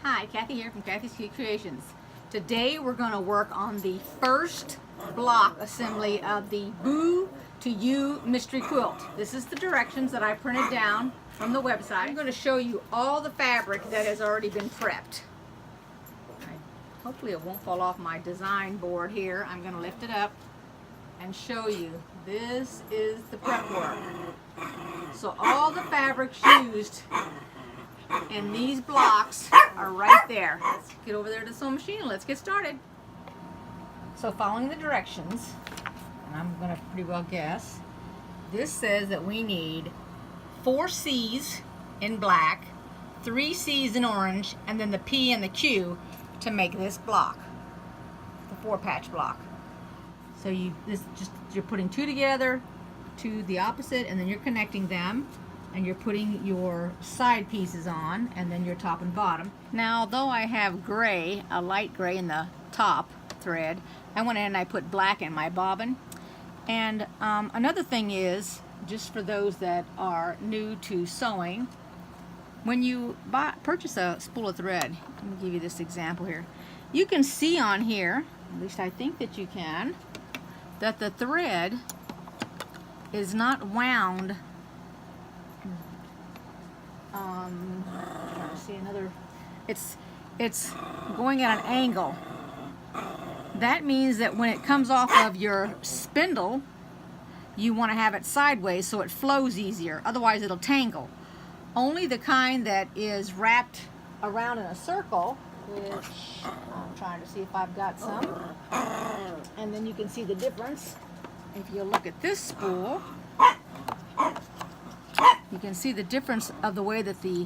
Hi, Kathy here from Kathy's Cute Creations. Today we're going to work on the first block assembly of the Boo to You mystery quilt. This is the directions that I printed down from the website. I'm going to show you all the fabric that has already been prepped. Hopefully it won't fall off my design board here. I'm going to lift it up and show you. This is the prep work. So all the fabrics used in these blocks are right there. Let's get over there to the sewing machine and let's get started. So following the directions, and I'm going to pretty well guess, this says that we need 4 C's in black, 3 C's in orange, and then the P and the Q to make this block, the 4-patch block. So you're putting 2 together to the opposite, and then you're connecting them, and you're putting your side pieces on, and then your top and bottom. Now, although I have gray, a light gray in the top thread, I went in and I put black in my bobbin. And another thing is, just for those that are new to sewing, when you purchase a spool of thread, let me give you this example here. You can see on here, at least I think that you can, that the thread is not wound. See another. It's going at an angle. That means that when it comes off of your spindle, you want to have it sideways so it flows easier. Otherwise, it'll tangle. Only the kind that is wrapped around in a circle, which I'm trying to see if I've got some, and then you can see the difference. If you look at this spool, you can see the difference of the way that the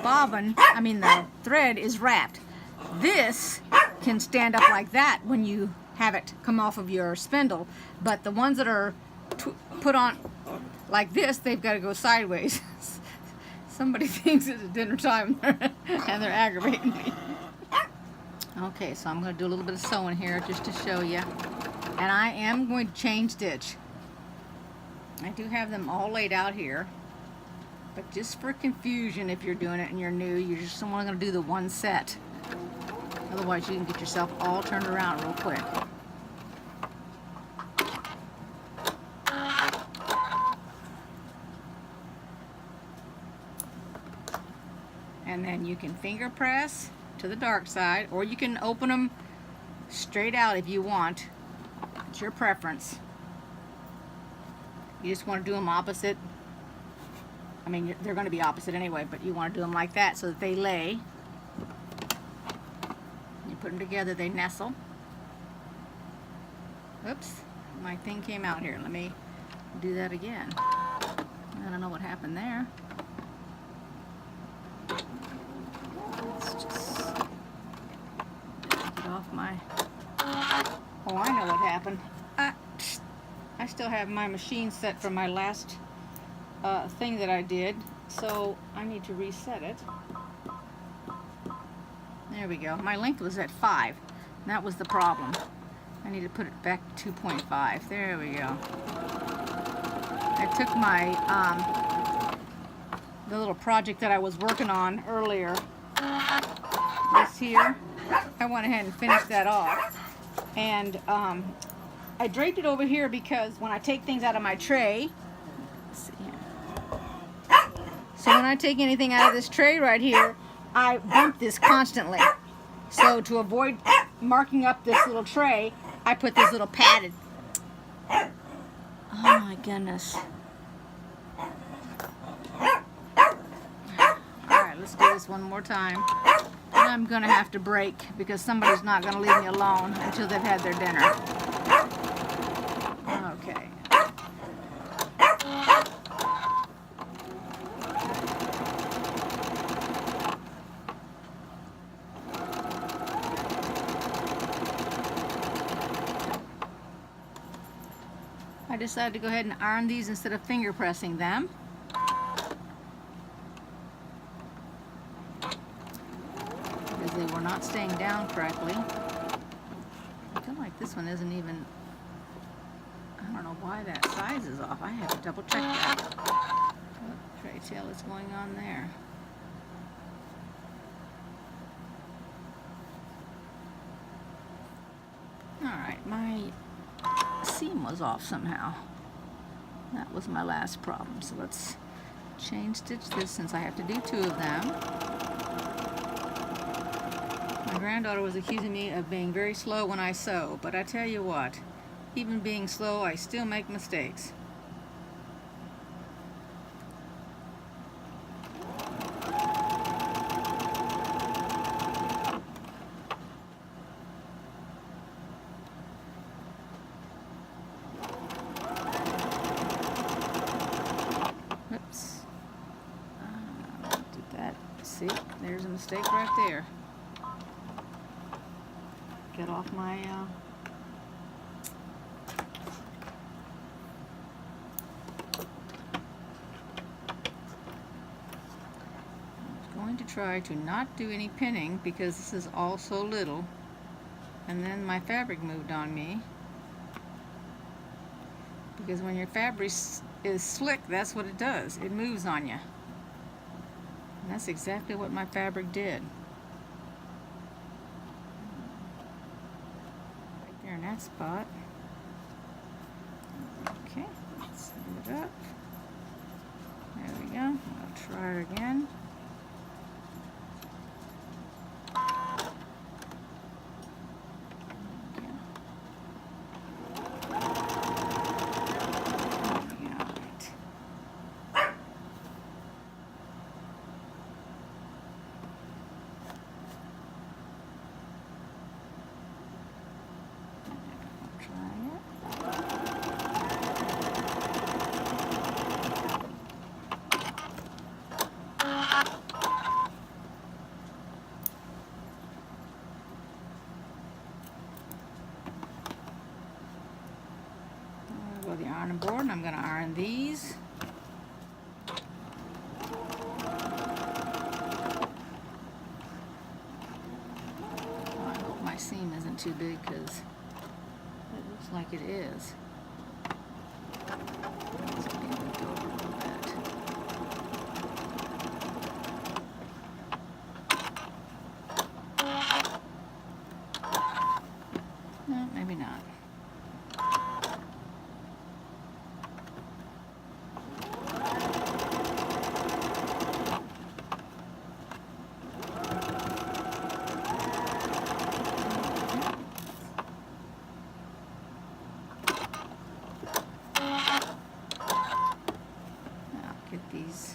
the thread is wrapped. This can stand up like that when you have it come off of your spindle, but the ones that are put on like this, they've got to go sideways. Somebody thinks it's dinner time and they're aggravating me. Okay, so I'm going to do a little bit of sewing here just to show you. And I am going to chain stitch. I do have them all laid out here, but just for confusion, if you're doing it and you're new, you're just only going to do the one set. Otherwise, you can get yourself all turned around real quick. And then you can finger press to the dark side, or you can open them straight out if you want. It's your preference. You just want to do them opposite. I mean, they're going to be opposite anyway, but you want to do them like that so that they lay. You put them together, they nestle. Oops, my thing came out here. Let me do that again. I don't know what happened there. Let's just get off my... Oh, I know what happened. I still have my machine set from my last thing that I did, so I need to reset it. There we go. My length was at 5. And that was the problem. I need to put it back to 2.5. There we go. I took my the little project that I was working on earlier. This here. I went ahead and finished that off. And I draped it over here because when I take things out of my tray, let's see here. So when I take anything out of this tray right here, I bump this constantly. So to avoid marking up this little tray, I put this little padded. Oh my goodness. Alright, let's do this one more time. And I'm going to have to break because somebody's not going to leave me alone until they've had their dinner. Okay. I decided to go ahead and iron these instead of finger pressing them. Because they were not staying down correctly. I feel like this one isn't even... I don't know why that size is off. I have to double check that. What tray tail is going on there? Alright, my seam was off somehow. That was my last problem. So let's chain stitch this since I have to do 2 of them. My granddaughter was accusing me of being very slow when I sew, but I tell you what, even being slow, I still make mistakes. Oops. Did that? See, there's a mistake right there. Get off my I'm going to try to not do any pinning because this is all so little, and then my fabric moved on me, because when your fabric is slick, that's what it does, it moves on you, and that's exactly what my fabric did. In that spot. Okay, let's move it up. There we go. I'll try it again. The ironing board, and I'm going to iron these. I hope my seam isn't too big because it looks like it is. Let's get it over a little bit. No, maybe not. Get these.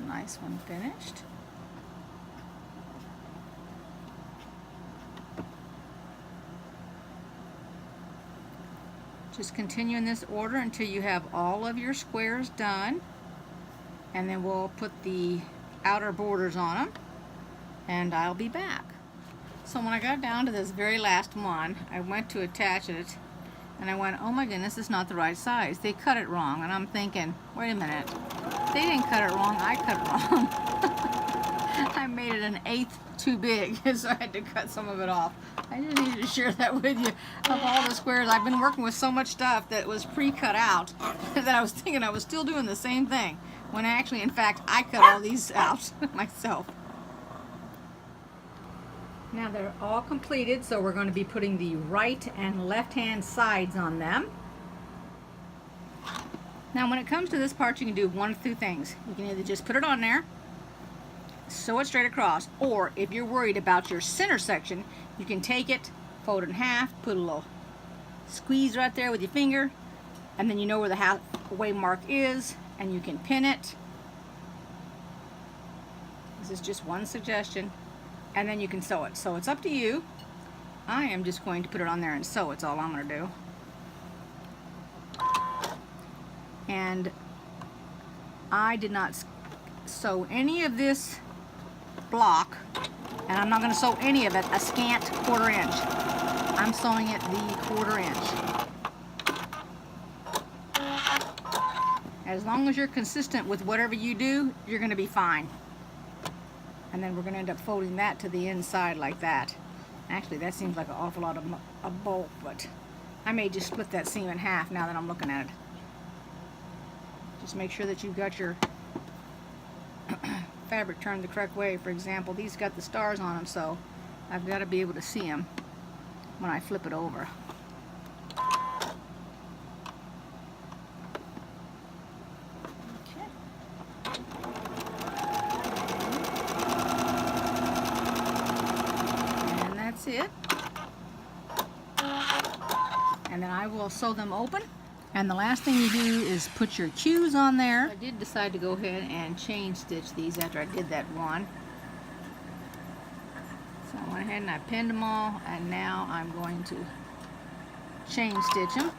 Nice one finished. Just continue in this order until you have all of your squares done, and then we'll put the outer borders on them, and I'll be back. So when I got down to this very last one, I went to attach it, and I went, oh my goodness, it's not the right size. They cut it wrong, and I'm thinking, wait a minute. They didn't cut it wrong, I cut it wrong. I made it 1/8 too big, so I had to cut some of it off. I just needed to share that with you. Of all the squares, I've been working with so much stuff that was pre-cut out that I was thinking I was still doing the same thing, when actually, in fact, I cut all these out myself. Now they're all completed, so we're going to be putting the right and left-hand sides on them. Now when it comes to this part, you can do one of two things. You can either just put it on there, sew it straight across, or if you're worried about your center section, you can take it, fold it in half, put a little squeeze right there with your finger, and then you know where the halfway mark is, and you can pin it. This is just one suggestion. and then you can sew it. So it's up to you. I am just going to put it on there and sew. It's all I'm going to do. And I did not sew any of this block, and I'm not going to sew any of it a scant 1/4 inch. I'm sewing it the 1/4 inch. As long as you're consistent with whatever you do, you're going to be fine. And then we're going to end up folding that to the inside like that. Actually, that seems like an awful lot of bulk, but I may just split that seam in half now that I'm looking at it. Just make sure that you've got your fabric turned the correct way. For example, these got the stars on them, so I've got to be able to see them when I flip it over. And that's it. And then I will sew them open. And the last thing you do is put your cues on there. I did decide to go ahead and chain stitch these after I did that one. So I went ahead and I pinned them all, and now I'm going to chain stitch them.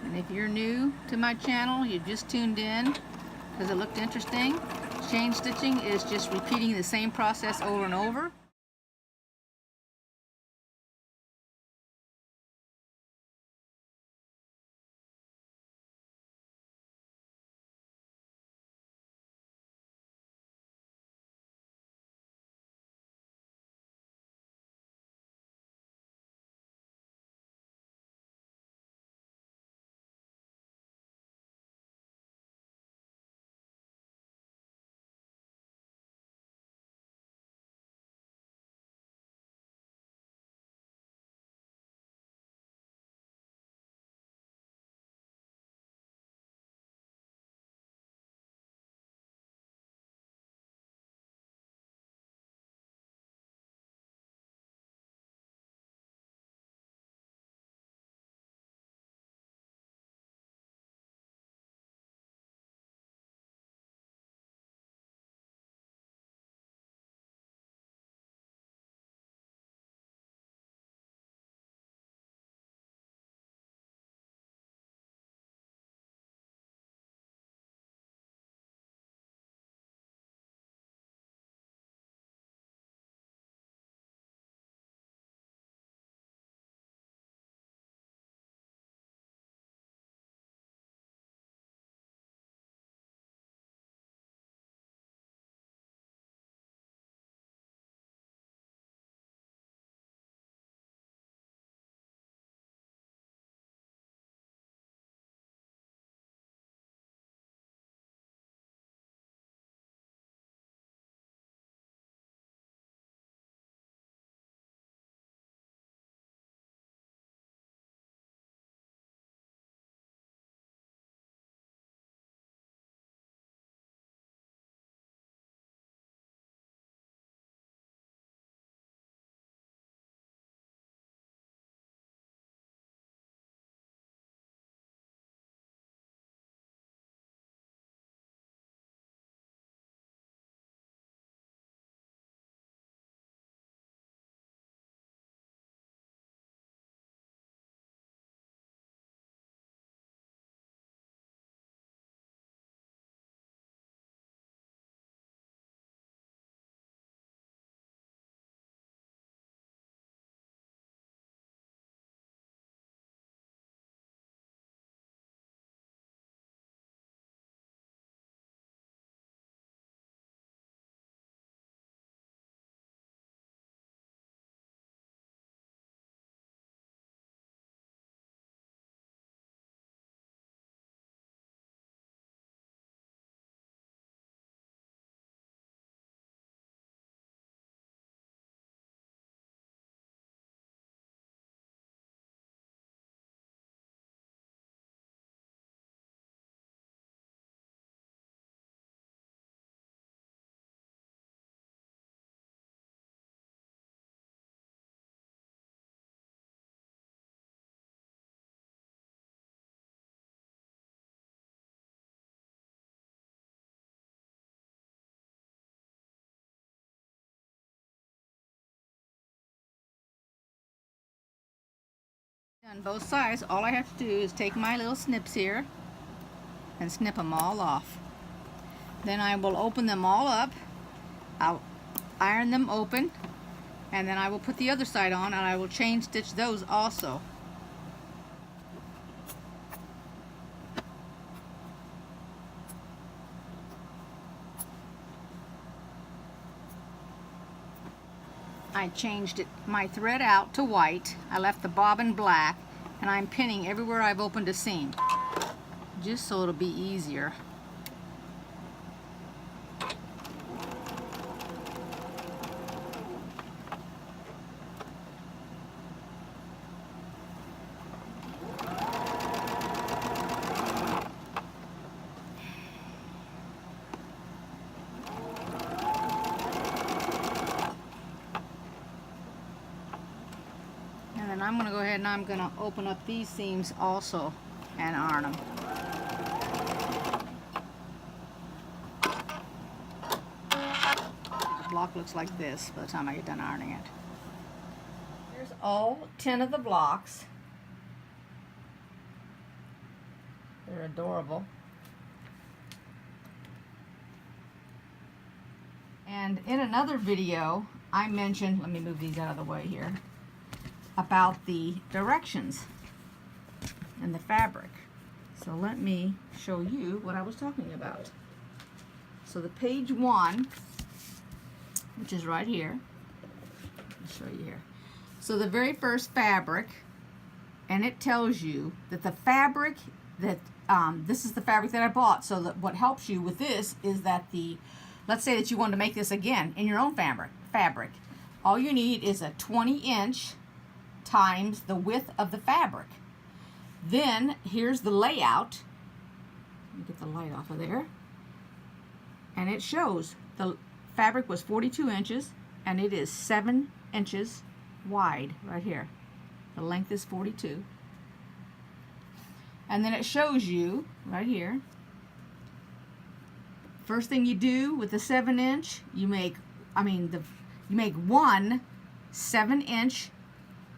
And if you're new to my channel, you just tuned in because it looked interesting, chain stitching is just repeating the same process over and over. On both sides, all I have to do is take my little snips here and snip them all off. Then I will open them all up. I'll iron them open, and then I will put the other side on, and I will chain stitch those also. I changed my thread out to white. I left the bobbin black, and I'm pinning everywhere I've opened a seam, just so it'll be easier. And I'm going to go ahead and I'm going to open up these seams also and iron them. The block looks like this by the time I get done ironing it. Here's all 10 of the blocks. They're adorable. And in another video I mentioned, let me move these out of the way here, about the directions in the fabric. So let me show you what I was talking about. So the page 1, which is right here, I'll show you here. So the very first fabric, and it tells you that the fabric that this is the fabric that I bought. So that what helps you with this is that let's say that you want to make this again in your own fabric. All you need is a 20-inch times the width of the fabric. Then here's the layout. Let me get the light off of there. And it shows the fabric was 42 inches and it is 7 inches wide right here. The length is 42. And then it shows you right here. First thing you do with the 7-inch, you make one 7-inch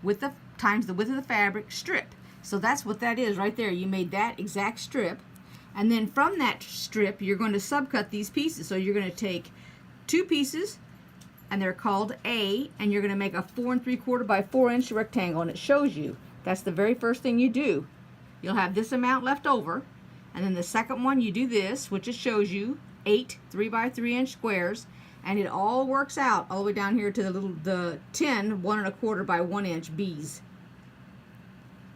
with the times the width of the fabric strip. So that's what that is right there. You made that exact strip, and then from that strip you're going to subcut these pieces. So you're going to take 2 pieces, and they're called A, and you're going to make a 4 3/4 by 4 inch rectangle, and it shows you that's the very first thing you do. You'll have this amount left over, and then the second one you do this, which it shows you 8 3 by 3 inch squares. And it all works out all the way down here to the 10 1 1/4 by 1 inch B's.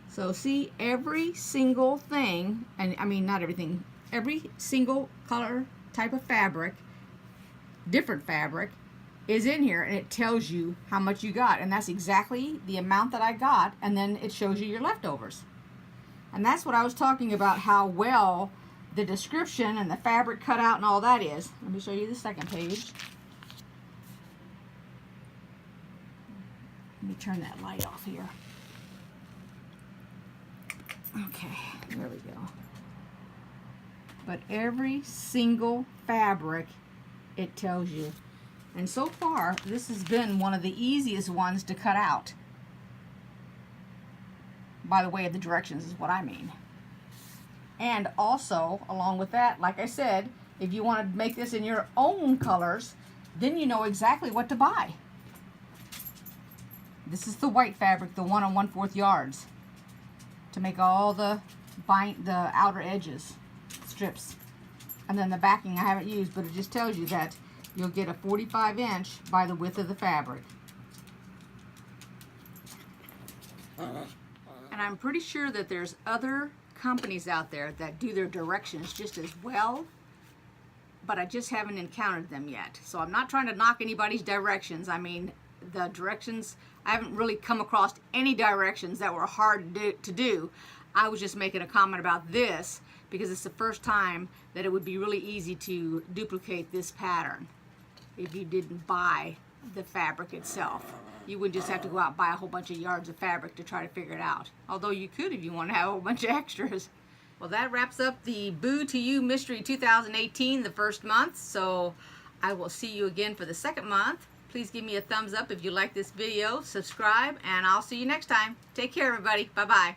So see, every single thing, and I mean not everything, every single color type of fabric, different fabric, is in here, and it tells you how much you got, and that's exactly the amount that I got, and then it shows you your leftovers. And that's what I was talking about, how well the description and the fabric cutout and all that is. Let me show you the second page. Let me turn that light off here. Okay, there we go. But every single fabric, it tells you. And so far, this has been one of the easiest ones to cut out. By the way of the directions is what I mean. And also, along with that, like I said, if you want to make this in your own colors, then you know exactly what to buy. This is the white fabric, the 1 1/4 yards, to make all the outer edges strips. And then the backing I haven't used, but it just tells you that you'll get a 45 inch by the width of the fabric. And I'm pretty sure that there's other companies out there that do their directions just as well, but I just haven't encountered them yet. So I'm not trying to knock anybody's directions. I mean, the directions, I haven't really come across any directions that were hard to do. I was just making a comment about this because it's the first time that it would be really easy to duplicate this pattern if you didn't buy the fabric itself. You would just have to go out and buy a whole bunch of yards of fabric to try to figure it out. Although you could if you want to have a whole bunch of extras. Well, that wraps up the Boo to You Mystery 2018, the first month. So I will see you again for the second month. Please give me a thumbs up if you like this video, subscribe, and I'll see you next time. Take care, everybody. Bye-bye.